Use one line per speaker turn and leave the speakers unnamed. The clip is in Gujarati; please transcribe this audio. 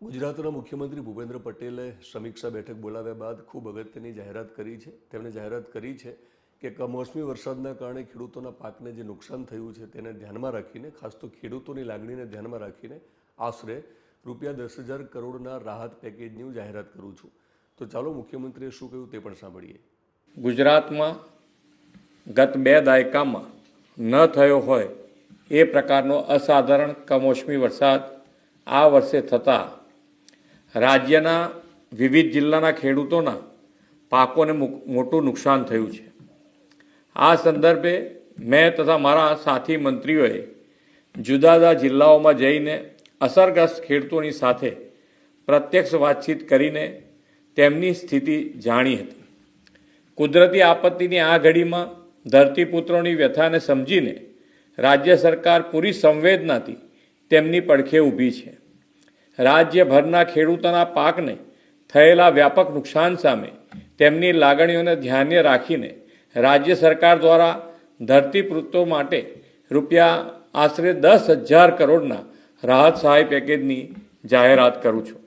ગુજરાતના મુખ્યમંત્રી ભૂપેન્દ્ર પટેલે સમીક્ષા બેઠક બોલાવ્યા બાદ ખૂબ અગત્યની જાહેરાત કરી છે. તેમણે જાહેરાત કરી છે કે કમોસમી વરસાદના કારણે ખેડૂતોના પાકને જે નુકસાન થયું છે તેને ધ્યાનમાં રાખીને, ખાસ તો ખેડૂતોની લાગણીને ધ્યાનમાં રાખીને આશરે ₹10,000 કરોડના રાહત પેકેજની હું જાહેરાત કરું છું. તો ચાલો મુખ્યમંત્રીએ શું કહ્યું તે પણ સાંભળીએ.
ગુજરાતમાં ગત 2 દાયકામાં ન થયો હોય એ પ્રકારનો અસાધારણ કમોસમી વરસાદ આ વર્ષે થતાં રાજ્યના વિવિધ જિલ્લાના ખેડૂતોના પાકોને મોટું નુકસાન થયું છે. આ સંદર્ભે મેં તથા મારા સાથી મંત્રીઓએ જુદા જુદા જિલ્લાઓમાં જઈને અસરગ્રસ્ત ખેડૂતોની સાથે પ્રત્યક્ષ વાતચીત કરીને તેમની સ્થિતિ જાણી હતી. કુદરતી આપત્તિની આ ઘડીમાં ધરતીપુત્રોની વ્યથાને સમજીને રાજ્ય સરકાર પૂરી સંવેદનાથી તેમની પડખે ઊભી છે. રાજ્યભરના ખેડૂતોના પાકને થયેલા વ્યાપક નુકસાન સામે તેમની લાગણીઓને ધ્યાને રાખીને રાજ્ય સરકાર દ્વારા ધરતીપુત્રો માટે આશરે ₹10,000 કરોડના રાહત સહાય પેકેજની જાહેરાત કરું છું.